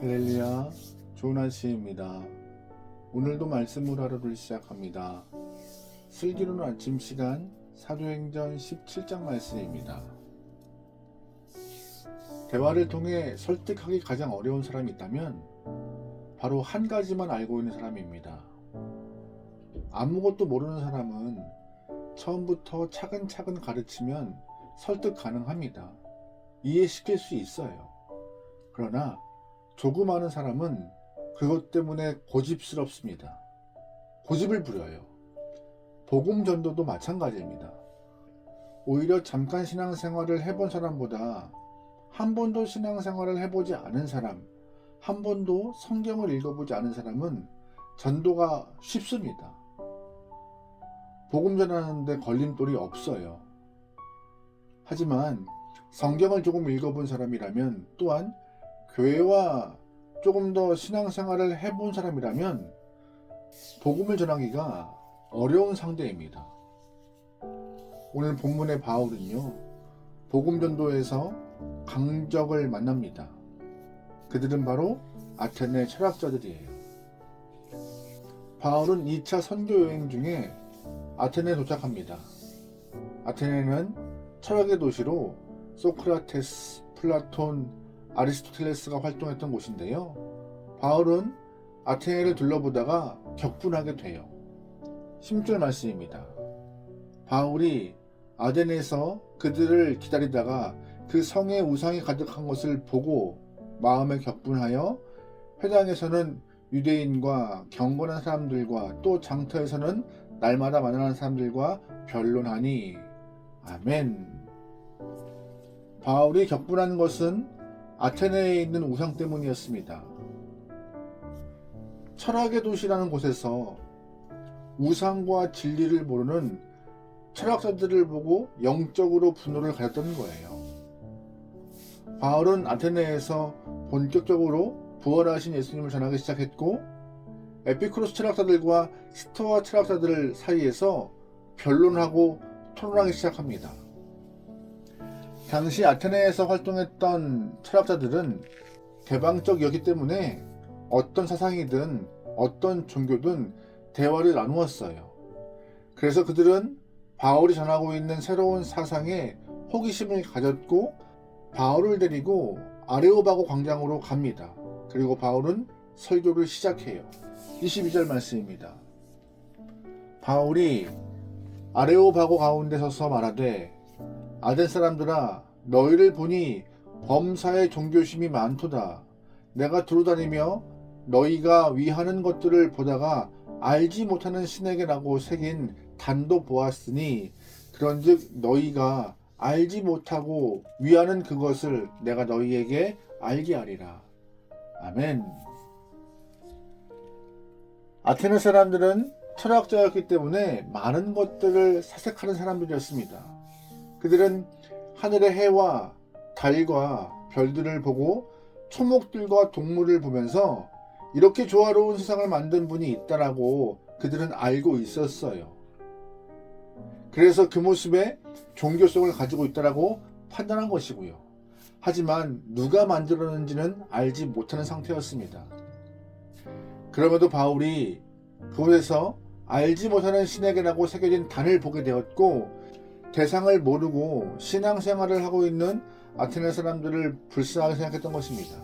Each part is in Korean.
할렐루야, 좋은 아침입니다. 오늘도 말씀으로 하루를 시작합니다. 슬기로운 아침 시간 사도행전 17장 말씀입니다. 대화를 통해 설득하기 가장 어려운 사람이 있다면 바로 한 가지만 알고 있는 사람입니다. 아무것도 모르는 사람은 처음부터 차근차근 가르치면 설득 가능합니다. 이해시킬 수 있어요. 그러나 조금 아는 사람은 그것 때문에 고집스럽습니다. 고집을 부려요. 복음 전도도 마찬가지입니다. 오히려 잠깐 신앙생활을 해본 사람보다 한 번도 신앙생활을 해보지 않은 사람, 한 번도 성경을 읽어보지 않은 사람은 전도가 쉽습니다. 복음 전하는데 걸림돌이 없어요. 하지만 성경을 조금 읽어본 사람이라면, 또한 교회와 조금 더 신앙생활을 해본 사람이라면 복음을 전하기가 어려운 상대입니다. 오늘 본문의 바울은요, 복음 전도에서 강적을 만납니다. 그들은 바로 아테네 철학자들이에요. 바울은 2차 선교 여행 중에 아테네에 도착합니다. 아테네는 철학의 도시로 소크라테스, 플라톤, 아리스토텔레스가 활동했던 곳인데요. 바울은 아테네를 둘러보다가 격분하게 돼요. 10절 말씀입니다. 바울이 아덴에서 그들을 기다리다가 그 성에 우상이 가득한 것을 보고 마음에 격분하여 회당에서는 유대인과 경건한 사람들과 또 장터에서는 날마다 만나는 사람들과 변론하니. 아멘. 바울이 격분한 것은 아테네에 있는 우상 때문이었습니다. 철학의 도시라는 곳에서 우상과 진리를 모르는 철학자들을 보고 영적으로 분노를 가졌던 거예요. 바울은 아테네에서 본격적으로 부활하신 예수님을 전하기 시작했고, 에피쿠로스 철학자들과 스토아 철학자들 사이에서 변론하고 토론하기 시작합니다. 당시 아테네에서 활동했던 철학자들은 개방적이었기 때문에 어떤 사상이든 어떤 종교든 대화를 나누었어요. 그래서 그들은 바울이 전하고 있는 새로운 사상에 호기심을 가졌고 바울을 데리고 아레오바고 광장으로 갑니다. 그리고 바울은 설교를 시작해요. 22절 말씀입니다. 바울이 아레오바고 가운데 서서 말하되, 아덴 사람들아, 너희를 보니 범사에 종교심이 많도다. 내가 두루다니며 너희가 위하는 것들을 보다가 알지 못하는 신에게라고 새긴 단도 보았으니, 그런즉 너희가 알지 못하고 위하는 그것을 내가 너희에게 알게 하리라. 아멘. 아테네 사람들은 철학자였기 때문에 많은 것들을 사색하는 사람들이었습니다. 그들은 하늘의 해와 달과 별들을 보고 초목들과 동물을 보면서 이렇게 조화로운 세상을 만든 분이 있다라고 그들은 알고 있었어요. 그래서 그 모습에 종교성을 가지고 있다라고 판단한 것이고요. 하지만 누가 만들었는지는 알지 못하는 상태였습니다. 그럼에도 바울이 그곳에서 알지 못하는 신에게라고 새겨진 단을 보게 되었고, 대상을 모르고 신앙생활을 하고 있는 아테네 사람들을 불쌍하게 생각했던 것입니다.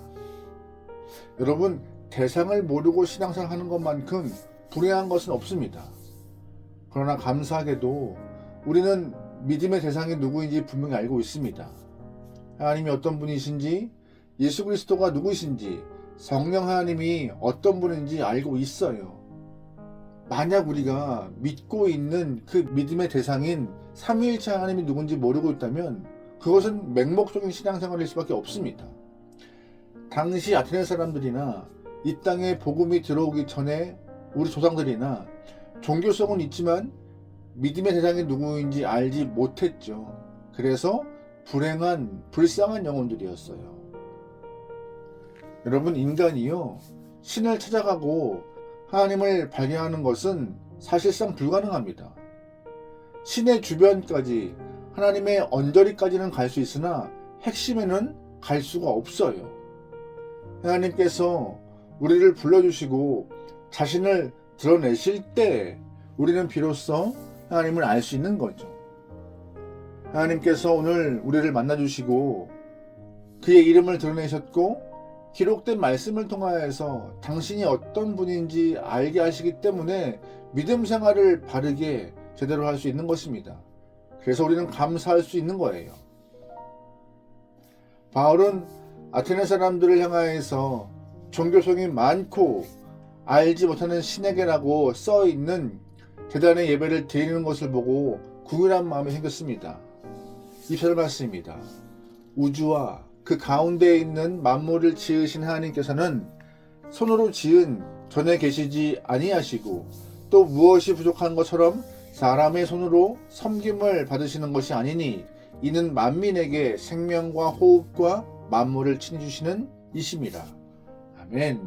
여러분, 대상을 모르고 신앙생활하는 것만큼 불행한 것은 없습니다. 그러나 감사하게도 우리는 믿음의 대상이 누구인지 분명히 알고 있습니다. 하나님이 어떤 분이신지, 예수 그리스도가 누구이신지, 성령 하나님이 어떤 분인지 알고 있어요. 만약 우리가 믿고 있는 그 믿음의 대상인 삼위일체 하나님이 누군지 모르고 있다면 그것은 맹목적인 신앙생활일 수밖에 없습니다. 당시 아테네 사람들이나 이 땅에 복음이 들어오기 전에 우리 조상들이나 종교성은 있지만 믿음의 대상이 누구인지 알지 못했죠. 그래서 불쌍한 영혼들이었어요. 여러분, 인간이요, 신을 찾아가고 하나님을 발견하는 것은 사실상 불가능합니다. 신의 주변까지, 하나님의 언저리까지는 갈 수 있으나 핵심에는 갈 수가 없어요. 하나님께서 우리를 불러주시고 자신을 드러내실 때 우리는 비로소 하나님을 알 수 있는 거죠. 하나님께서 오늘 우리를 만나주시고 그의 이름을 드러내셨고 기록된 말씀을 통하여서 당신이 어떤 분인지 알게 하시기 때문에 믿음 생활을 바르게 제대로 할 수 있는 것입니다. 그래서 우리는 감사할 수 있는 거예요. 바울은 아테네 사람들을 향하여서 종교성이 많고 알지 못하는 신에게라고 써있는 제단의 예배를 드리는 것을 보고 궁일한 마음이 생겼습니다. 2절 말씀입니다. 우주와 그 가운데에 있는 만물을 지으신 하나님께서는 손으로 지은 전에 계시지 아니하시고 또 무엇이 부족한 것처럼 사람의 손으로 섬김을 받으시는 것이 아니니 이는 만민에게 생명과 호흡과 만물을 친히 주시는 이심이라. 아멘.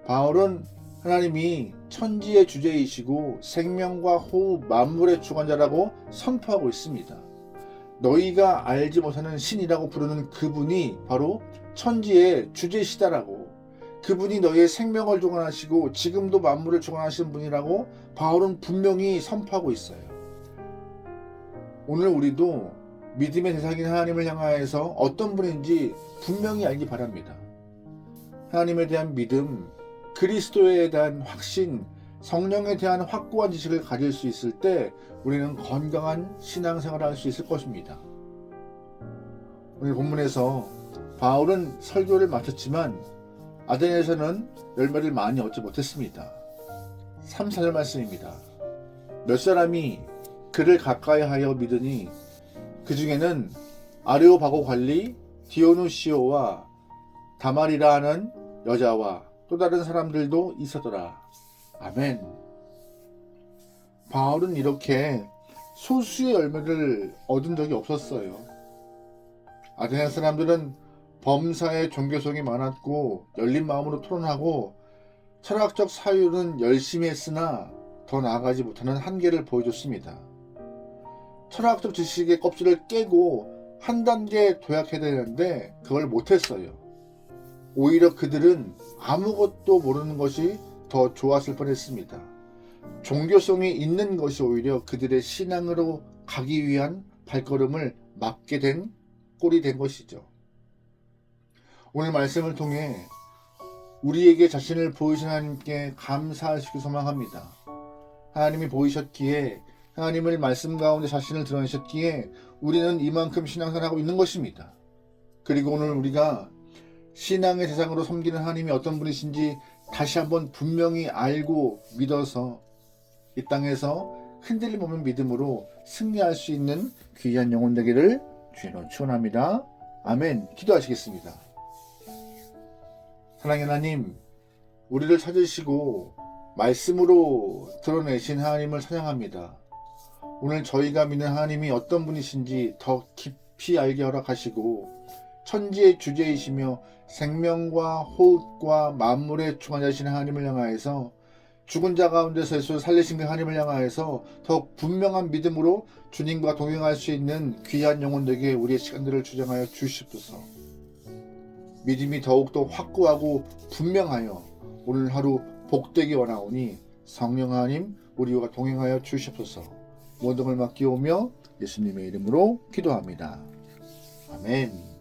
바울은 하나님이 천지의 주제이시고 생명과 호흡, 만물의 주관자라고 선포하고 있습니다. 너희가 알지 못하는 신이라고 부르는 그분이 바로 천지의 주제시다라고, 그분이 너희의 생명을 주관하시고 지금도 만물을 주관하시는 분이라고 바울은 분명히 선포하고 있어요. 오늘 우리도 믿음의 대상인 하나님을 향하여서 어떤 분인지 분명히 알기 바랍니다. 하나님에 대한 믿음, 그리스도에 대한 확신, 성령에 대한 확고한 지식을 가질 수 있을 때 우리는 건강한 신앙생활을 할 수 있을 것입니다. 오늘 본문에서 바울은 설교를 마쳤지만 아테네에서는 열매를 많이 얻지 못했습니다. 3, 4절 말씀입니다. 몇 사람이 그를 가까이 하여 믿으니 그 중에는 아레오바고 관리 디오누시오와 다말이라 하는 여자와 또 다른 사람들도 있었더라. 아멘. 바울은 이렇게 소수의 열매를 얻은 적이 없었어요. 아테네 사람들은 범사에 종교성이 많았고 열린 마음으로 토론하고 철학적 사유는 열심히 했으나 더 나아가지 못하는 한계를 보여줬습니다. 철학적 지식의 껍질을 깨고 한 단계 도약해야 되는데 그걸 못했어요. 오히려 그들은 아무것도 모르는 것이 더 좋았을 뻔했습니다. 종교성이 있는 것이 오히려 그들의 신앙으로 가기 위한 발걸음을 막게 된 꼴이 된 것이죠. 오늘 말씀을 통해 우리에게 자신을 보이신 하나님께 감사하시기 소망합니다. 하나님이 보이셨기에, 하나님을 말씀 가운데 자신을 드러내셨기에 우리는 이만큼 신앙생활을 하고 있는 것입니다. 그리고 오늘 우리가 신앙의 대상으로 섬기는 하나님이 어떤 분이신지 다시 한번 분명히 알고 믿어서 이 땅에서 흔들림 없는 믿음으로 승리할 수 있는 귀한 영혼 되기를 주님으로 축원합니다. 아멘. 기도하시겠습니다. 사랑의 하나님, 우리를 찾으시고 말씀으로 드러내신 하나님을 찬양합니다. 오늘 저희가 믿는 하나님이 어떤 분이신지 더 깊이 알게 허락하시고 천지의 주제이시며 생명과 호흡과 만물의 주관자이신 하나님을 향하여서 죽은 자 가운데서 예수를 살리신 그 하나님을 향하여서 더욱 분명한 믿음으로 주님과 동행할 수 있는 귀한 영혼들에게 우리의 시간들을 주장하여 주시옵소서. 믿음이 더욱더 확고하고 분명하여 오늘 하루 복되기 원하오니 성령 하나님 우리와 동행하여 주시옵소서. 모든 걸 맡기오며 예수님의 이름으로 기도합니다. 아멘.